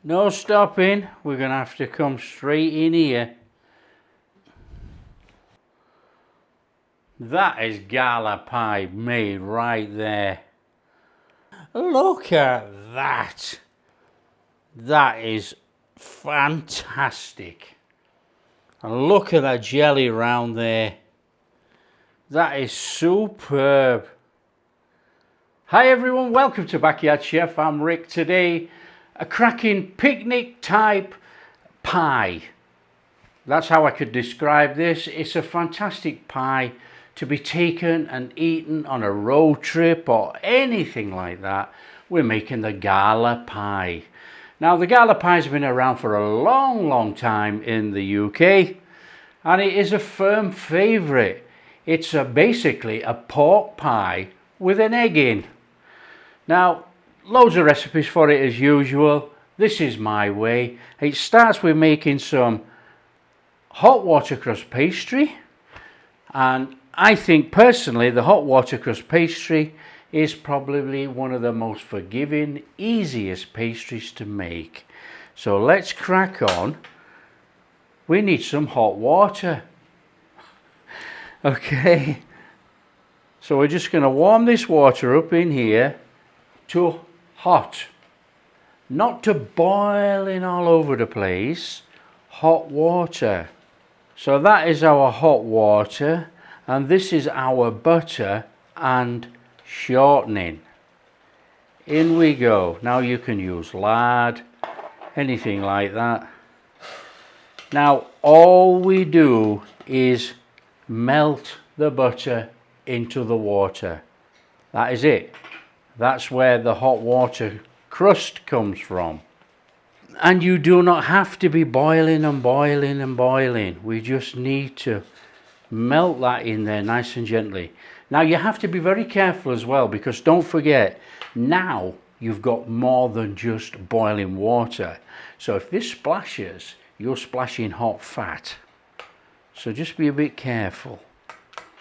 No stopping, we're going to have to come straight in here. That is Gala Pie made right there. Look at that. That is fantastic. And look at that jelly round there. That is superb. Hi everyone, welcome to Backyard Chef. I'm Rick. Today, a cracking picnic type pie. That's how I could describe this. It's a fantastic pie to be taken and eaten on a road trip or anything like that. We're making the Gala Pie. Now the Gala Pie has been around for a long time in the UK, and it is a firm favourite. It's basically a pork pie with an egg in. Now, loads of recipes for it as usual. This is my way. It starts with making some hot water crust pastry, and I think personally the hot water crust pastry is probably one of the most forgiving, easiest pastries to make. So let's crack on. We need some hot water. Okay, so we're just going to warm this water up in here to hot, not to boiling all over the place. Hot water. So that is our hot water, and this is our butter and shortening. In we go. Now you can use lard, anything like that. Now all we do is melt the butter into the water. That is it. That's where the hot water crust comes from. And you do not have to be boiling and boiling and boiling. We just need to melt that in there nice and gently. Now you have to be very careful as well, because don't forget, now you've got more than just boiling water. So if this splashes, you're splashing hot fat. So just be a bit careful.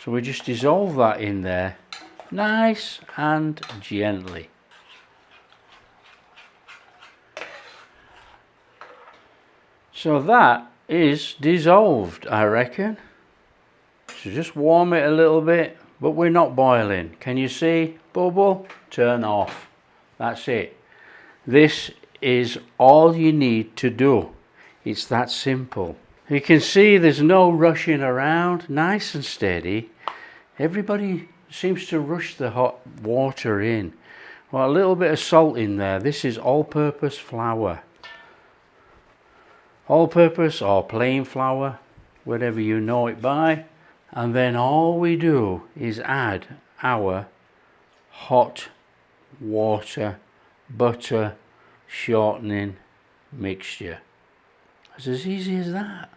So we just dissolve that in there nice and gently. So that is dissolved, I reckon. So just warm it a little bit, but we're not boiling. Can you see? Bubble, turn off. That's it. This is all you need to do. It's that simple. You can see there's no rushing around, nice and steady. Everybody seems to rush the hot water in. Well, a little bit of salt in there. This is all-purpose flour. All-purpose or plain flour, whatever you know it by. And then all we do is add our hot water, butter, shortening mixture. It's as easy as that.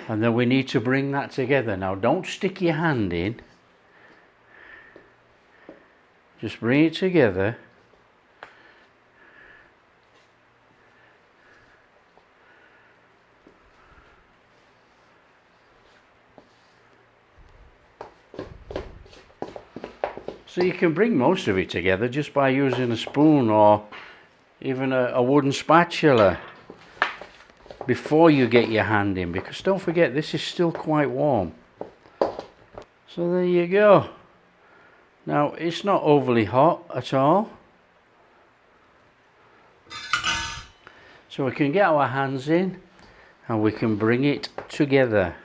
And then we need to bring that together. Now don't stick your hand in. Just bring it together. So you can bring most of it together just by using a spoon or even a wooden spatula before you get your hand in, because don't forget this is still quite warm. So there you go. Now it's not overly hot at all, so we can get our hands in and we can bring it together.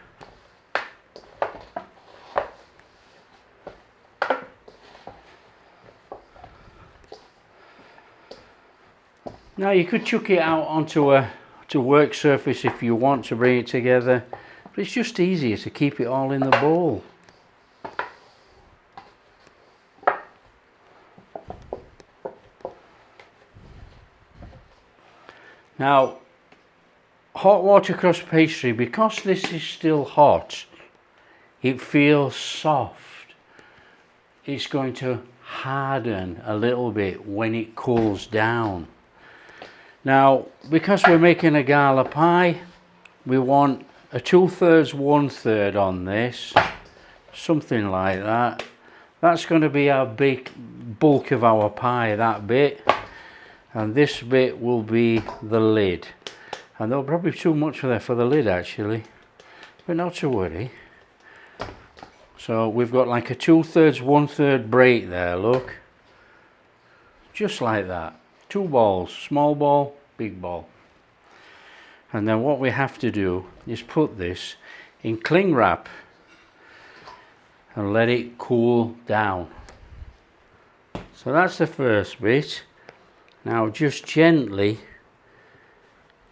Now you could chuck it out onto a work surface if you want to bring it together, but it's just easier to keep it all in the bowl. Now, hot water crust pastry, because this is still hot, it feels soft. It's going to harden a little bit when it cools down. Now, because we're making a Gala pie, we want a 2/3, 1/3 on this, something like that. That's going to be our big bulk of our pie, that bit. and this bit will be the lid. And there'll probably be too much there for the lid actually, but not to worry. So we've got like a 2/3, 1/3 break there, look. Just like that. 2 balls, small ball, big ball. And then what we have to do is put this in cling wrap and let it cool down. So that's the first bit. Now just gently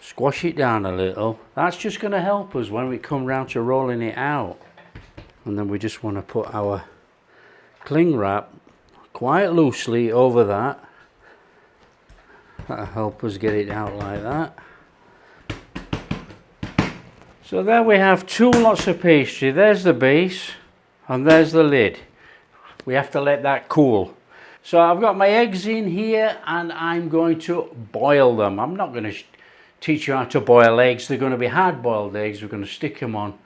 squash it down a little. That's just going to help us when we come round to rolling it out. And then we just want to put our cling wrap quite loosely over that. That'll help us get it out like that. So there we have 2 lots of pastry. There's the base and there's the lid. We have to let that cool. So I've got my eggs in here and I'm going to boil them. I'm not going to teach you how to boil eggs. They're going to be hard boiled eggs. We're going to stick them on,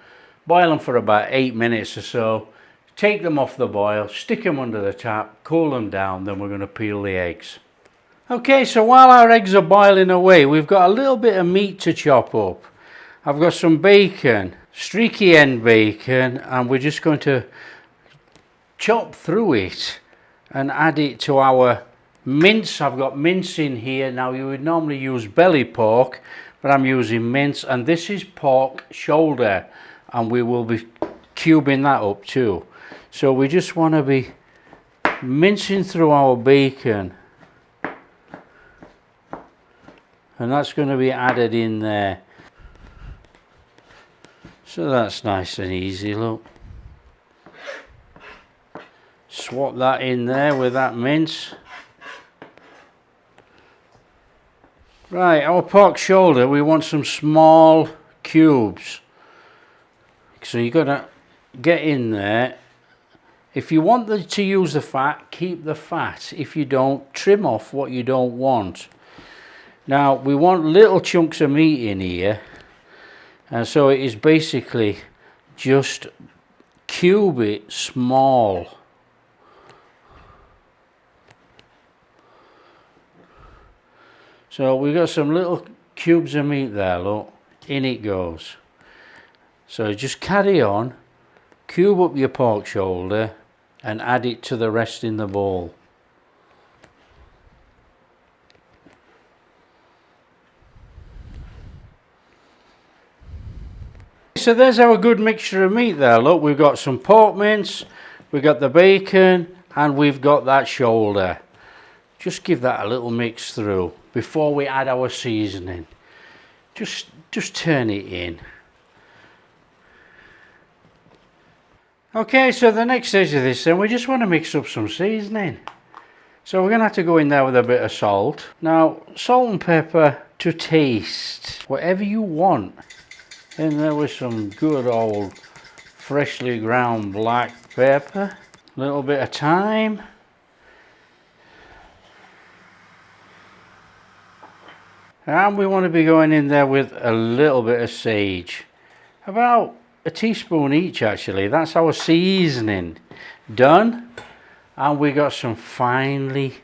boil them for about 8 minutes or so, take them off the boil, stick them under the tap, cool them down, then we're going to peel the eggs. Okay, so while our eggs are boiling away, we've got a little bit of meat to chop up. I've got some bacon, streaky end bacon, and we're just going to chop through it and add it to our mince. I've got mince in here. Now you would normally use belly pork, but I'm using mince, and this is pork shoulder, and we will be cubing that up too. So we just want to be mincing through our bacon, and that's going to be added in there. So that's nice and easy, look. Swap that in there with that mince. Right, our pork shoulder, we want some small cubes. So you've got to get in there. If you want to use the fat, keep the fat. If you don't, trim off what you don't want. Now, we want little chunks of meat in here. And so it is basically just cube it small. So we've got some little cubes of meat there, look, in it goes. So just carry on, cube up your pork shoulder and add it to the rest in the bowl. So there's our good mixture of meat there, look, we've got some pork mince, we've got the bacon, and we've got that shoulder. Just give that a little mix through before we add our seasoning. Just turn it in. Okay, so the next stage of this then, we just want to mix up some seasoning. So we're going to have to go in there with a bit of salt. Now, salt and pepper to taste, whatever you want. In there with some good old freshly ground black pepper, a little bit of thyme, and we want to be going in there with a little bit of sage, about a teaspoon each actually. That's our seasoning done, and we got some finely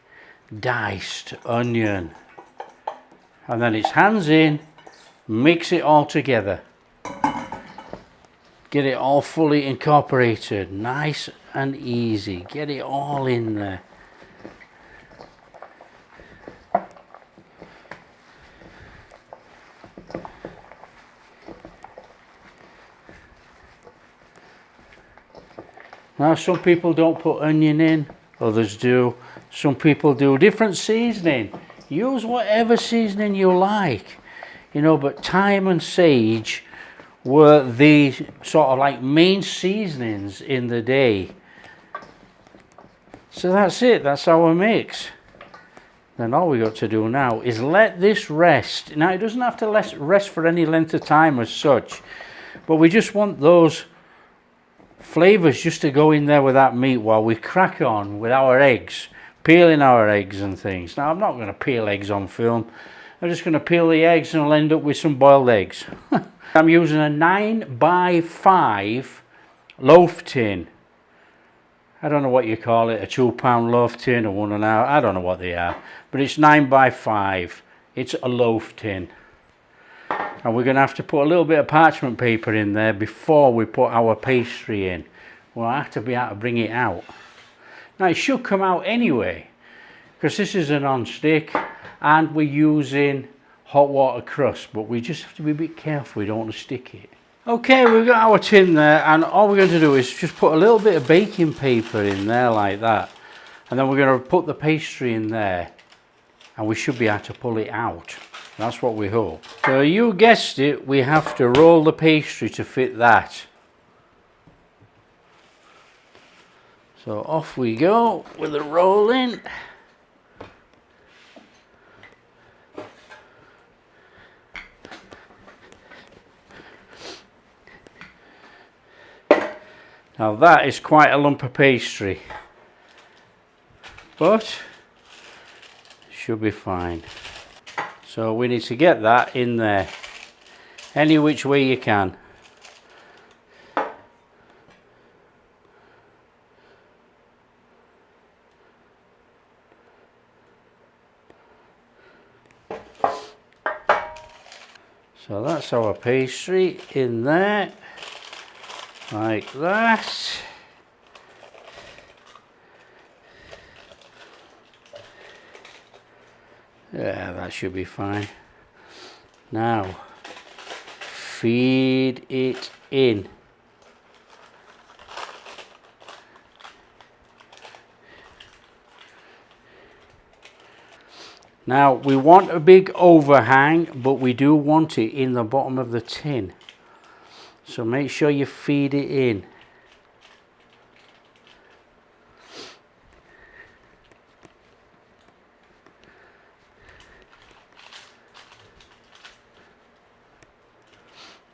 diced onion, and then it's hands in, mix it all together. Get it all fully incorporated, nice and easy. Get it all in there. Now some people don't put onion in, others do. Some people do different seasoning. Use whatever seasoning you like, you know, but thyme and sage were the sort of like main seasonings in the day. So that's it, that's our mix. Then all we got to do now is let this rest. Now it doesn't have to rest for any length of time as such, but we just want those flavours just to go in there with that meat while we crack on with our eggs, peeling our eggs and things. Now I'm not going to peel eggs on film. I'm just going to peel the eggs and I'll end up with some boiled eggs. I'm using a 9 by 5 loaf tin. I don't know what you call it, a 2 pound loaf tin or 1.5, I don't know what they are, but it's 9 by 5. It's a loaf tin. And we're going to have to put a little bit of parchment paper in there before we put our pastry in. We'll have to be able to bring it out. Now it should come out anyway, because this is a non-stick and we're using hot water crust, but we just have to be a bit careful we don't want to stick it. Okay, we've got our tin there, and all we're going to do is just put a little bit of baking paper in there like that, and then we're going to put the pastry in there, and we should be able to pull it out. That's what we hope. So you guessed it, we have to roll the pastry to fit that. So off we go with the rolling. Now that is quite a lump of pastry, but it should be fine. So we need to get that in there, any which way you can. So that's our pastry in there. Like that. Yeah, that should be fine. Now, feed it in. Now, we want a big overhang, but we do want it in the bottom of the tin. So make sure you feed it in.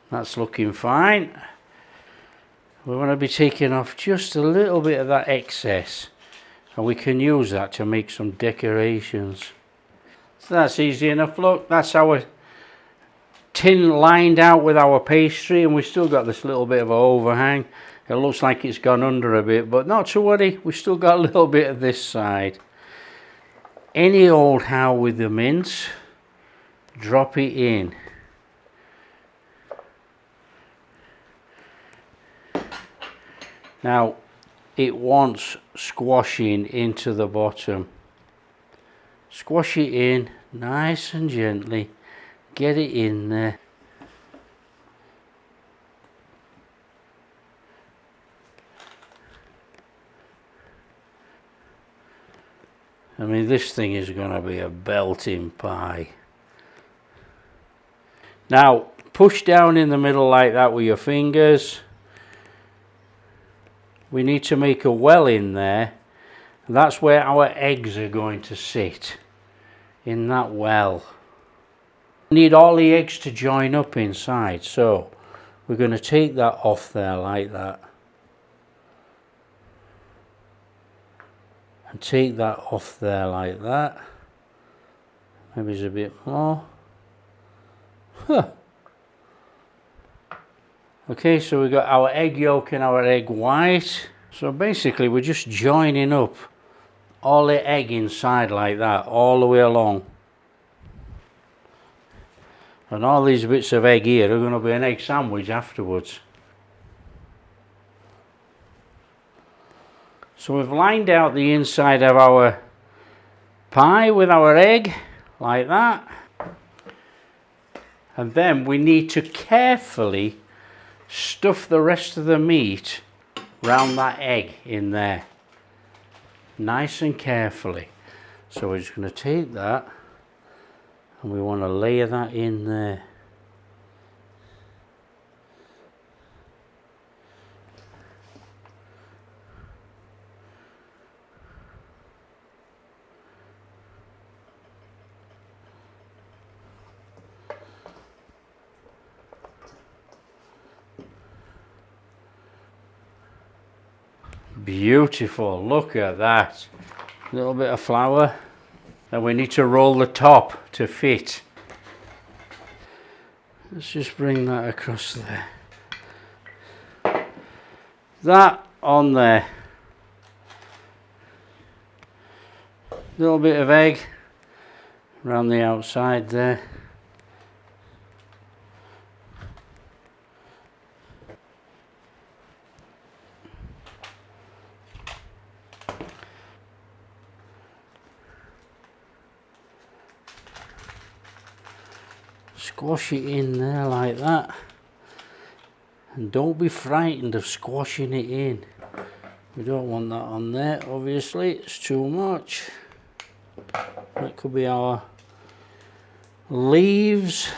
That's looking fine. We want to be taking off just a little bit of that excess, and we can use that to make some decorations. So that's easy enough. Look, that's our tin lined out with our pastry, and we've still got this little bit of an overhang. It looks like it's gone under a bit, but not to worry, we've still got a little bit of this side. Any old how with the mince, drop it in. Now it wants squashing into the bottom. Squash it in nice and gently. Get it in there. I mean, this thing is going to be a belting pie. Now, push down in the middle like that with your fingers. We need to make a well in there. That's where our eggs are going to sit, in that well. We need all the eggs to join up inside, so we're going to take that off there like that. And take that off there like that. Maybe there's a bit more. Huh. Okay, so we've got our egg yolk and our egg white. So basically we're just joining up all the egg inside like that, all the way along. And all these bits of egg here are going to be an egg sandwich afterwards. So we've lined out the inside of our pie with our egg, like that. And then we need to carefully stuff the rest of the meat round that egg in there. Nice and carefully. So we're just going to take that and we want to layer that in there. Beautiful, look at that. A little bit of flour. Then we need to roll the top to fit. Let's just bring that across there. That on there. Little bit of egg around the outside there. Squash it in there like that, and don't be frightened of squashing it in. We don't want that on there, obviously, it's too much. That could be our leaves.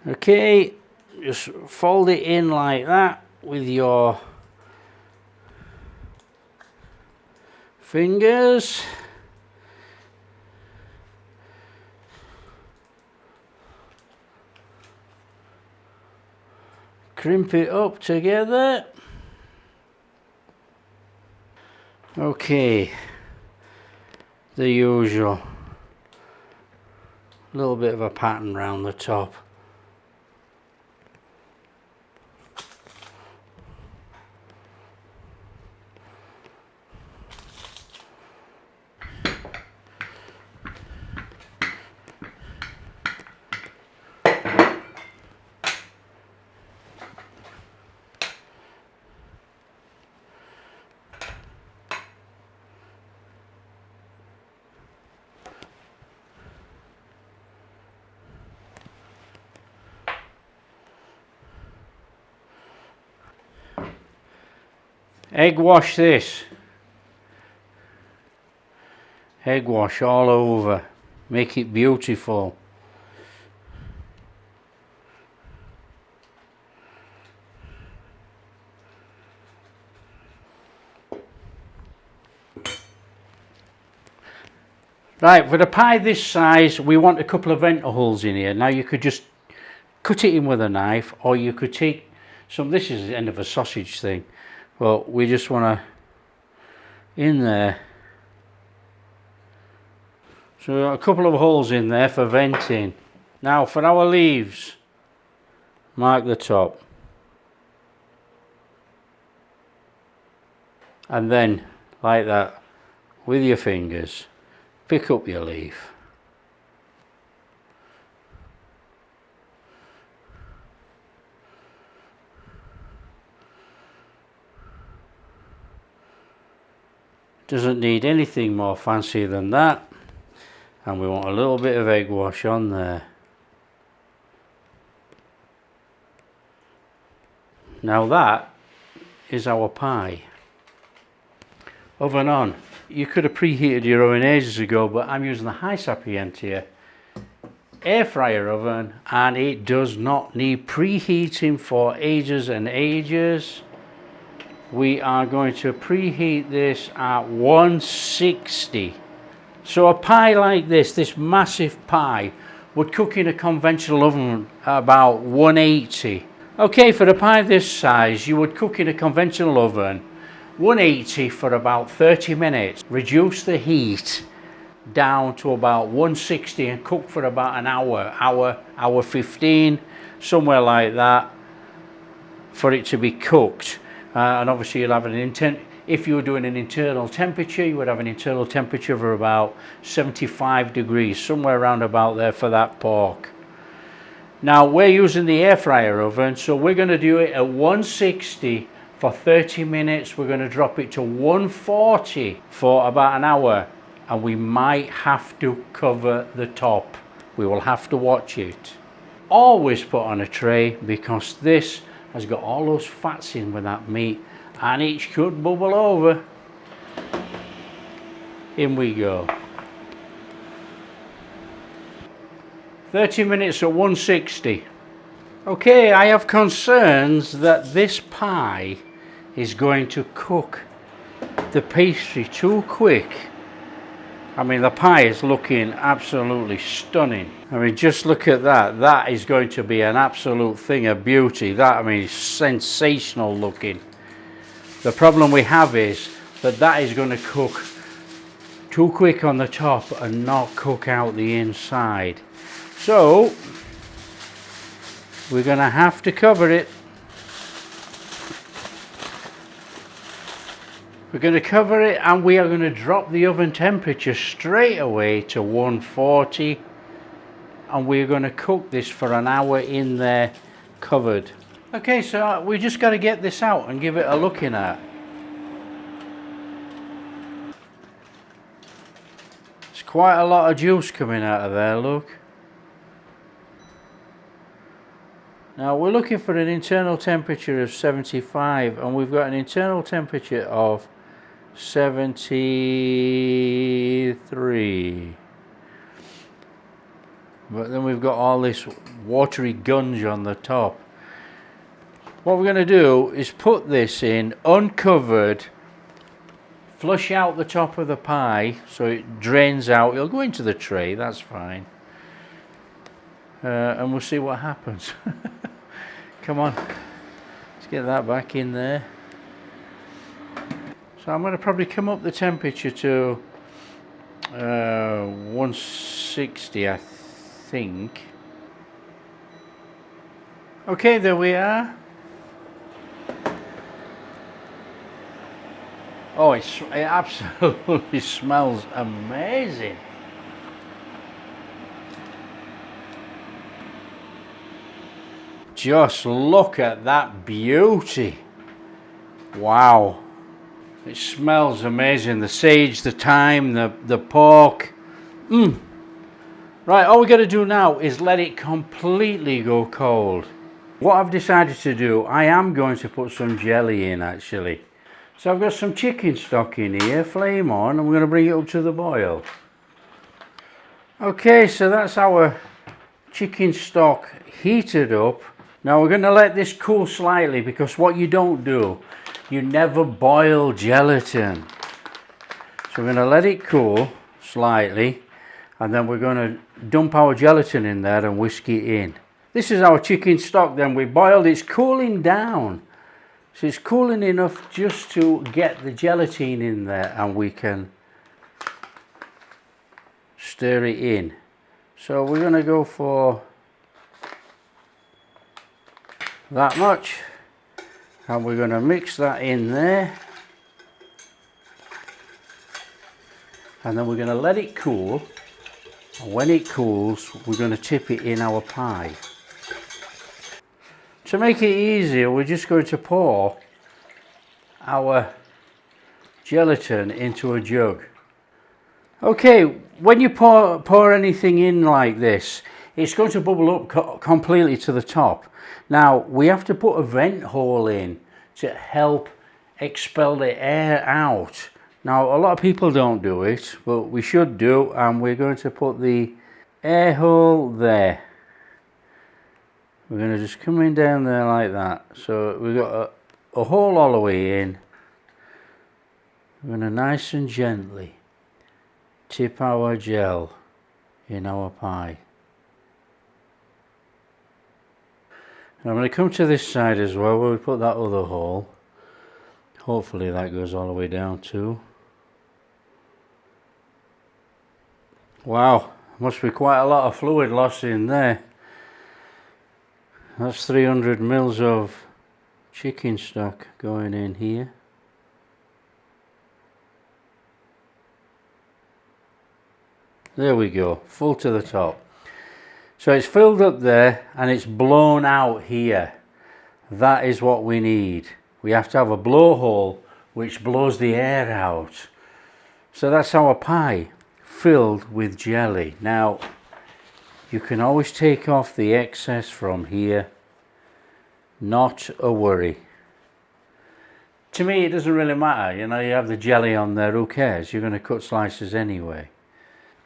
Okay, just fold it in like that with your fingers. Crimp it up together. Okay, the usual. A little bit of a pattern round the top. Egg wash this. Egg wash all over. Make it beautiful. Right, for the pie this size, we want a couple of vent holes in here. Now you could just cut it in with a knife, or you could take some, this is the end of a sausage thing. Well, we just want to, in there. So we've got a couple of holes in there for venting. Now for our leaves, mark the top. And then, like that, with your fingers, pick up your leaf. Doesn't need anything more fancy than that. And we want a little bit of egg wash on there. Now that is our pie. Oven on. You could have preheated your oven ages ago, but I'm using the high sapient here. Air fryer oven, and it does not need preheating for ages and ages. We are going to preheat this at 160. So a pie like this massive pie, would cook in a conventional oven at about 180. Okay, for a pie this size, you would cook in a conventional oven 180 for about 30 minutes. Reduce the heat down to about 160 and cook for about an hour 15, somewhere like that, for it to be cooked. And obviously you'll have if you were doing an internal temperature, you would have an internal temperature of about 75 degrees, somewhere around about there for that pork. Now we're using the air fryer oven, so we're going to do it at 160 for 30 minutes. We're going to drop it to 140 for about an hour, and we might have to cover the top. We will have to watch it. Always put on a tray, because this has got all those fats in with that meat, and it should bubble over. In we go. 30 minutes at 160. Okay, I have concerns that this pie is going to cook the pastry too quick. I mean, the pie is looking absolutely stunning. I mean, just look at that. That is going to be an absolute thing of beauty. That, I mean, is sensational looking. The problem we have is that that is going to cook too quick on the top and not cook out the inside. So we're going to have to cover it. We're going to cover it, and we are going to drop the oven temperature straight away to 140, and we're going to cook this for an hour in there covered. Okay, so we just got to get this out and give it a looking at. There's quite a lot of juice coming out of there, look. Now we're looking for an internal temperature of 75, and we've got an internal temperature of 73. But then we've got all this watery gunge on the top. What we're going to do is put this in uncovered, flush out the top of the pie so it drains out. It'll go into the tray, that's fine. And we'll see what happens. Come on, let's get that back in there. So I'm going to probably come up the temperature to 160, I think. Okay, there we are. Oh, it absolutely smells amazing. Just look at that beauty. Wow. It smells amazing. The sage, the thyme, the pork. Right, all we got to do now is let it completely go cold. What I've decided to do, I am going to put some jelly in actually. So I've got some chicken stock in here, flame on, and we're going to bring it up to the boil. Okay, so that's our chicken stock heated up. Now we're going to let this cool slightly, because what you don't do, you never boil gelatin. So we're going to let it cool slightly, and then we're going to dump our gelatin in there and whisk it in. This is our chicken stock then. We boiled, it's cooling down. So it's cooling enough just to get the gelatin in there, and we can stir it in. So we're going to go for that much, and we're going to mix that in there, and then we're going to let it cool, and when it cools we're going to tip it in our pie. To make it easier, we're just going to pour our gelatin into a jug. Okay, when you pour anything in like this, it's going to bubble up completely to the top. Now we have to put a vent hole in to help expel the air out. Now a lot of people don't do it, but we should do, and we're going to put the air hole there. We're going to just come in down there like that. So we've got a hole all the way in. We're going to nice and gently tip our gel in our pie. And I'm going to come to this side as well, where we put that other hole. Hopefully that goes all the way down too. Wow, must be quite a lot of fluid loss in there. That's 300 mils of chicken stock going in here. There we go, full to the top. So it's filled up there and it's blown out here. That is what we need. We have to have a blowhole which blows the air out. So that's our pie filled with jelly. Now you can always take off the excess from here, not a worry. To me it doesn't really matter, you know, you have the jelly on there, who cares, you're going to cut slices anyway.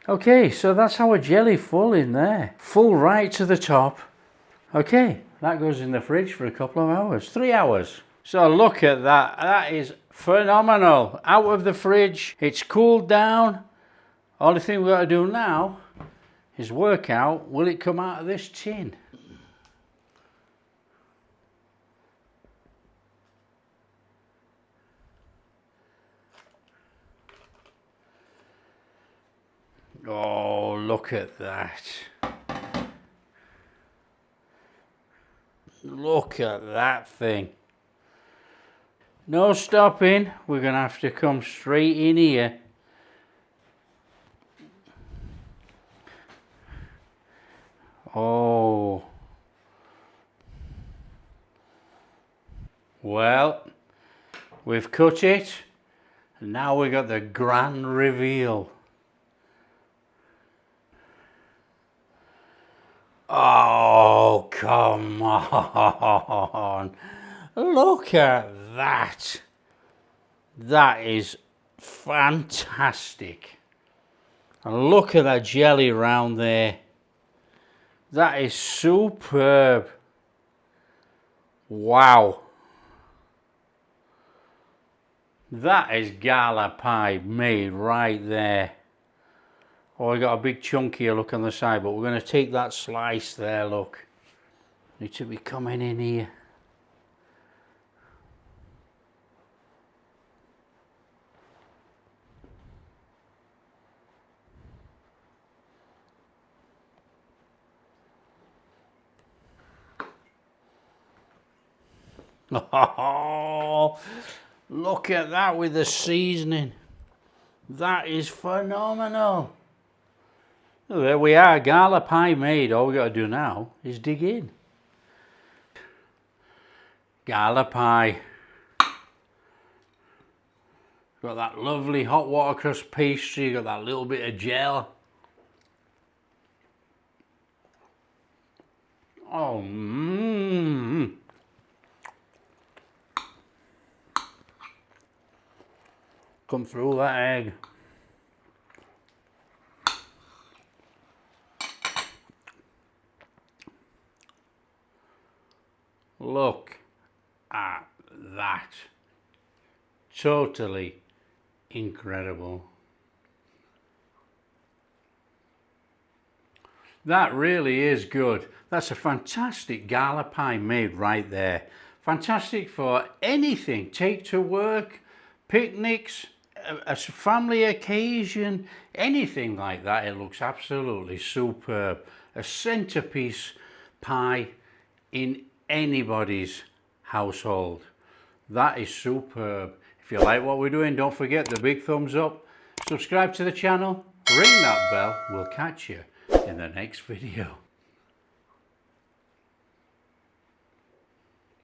Okay, so that's our jelly full in there, full right to the top. Okay, that goes in the fridge for a couple of hours, 3 hours. So look at that, that is phenomenal. Out of the fridge, it's cooled down. Only thing we've got to do now is work out, will it come out of this tin? Oh, look at that. Look at that thing. No stopping. We're going to have to come straight in here. Oh. Well, we've cut it. And now we got the grand reveal. Oh, come on. Look at that. That is fantastic. And look at that jelly round there. That is superb. Wow. That is Gala Pie made right there. Oh, I got a big chunk here, look on the side, but we're going to take that slice there, look. Need to be coming in here. Oh, look at that with the seasoning. That is phenomenal. Oh, there we are, Gala Pie made. All we got to do now is dig in. Gala Pie. Got that lovely hot water crust pastry, got that little bit of gel. Oh, come through that egg. Look at that. Totally incredible. That really is good. That's a fantastic Gala Pie made right there. Fantastic for anything. Take to work, picnics, a family occasion, anything like that. It looks absolutely superb. A centerpiece pie in anybody's household. That is superb. If you like what we're doing, don't forget the big thumbs up. Subscribe to the channel, ring that bell. We'll catch you in the next video.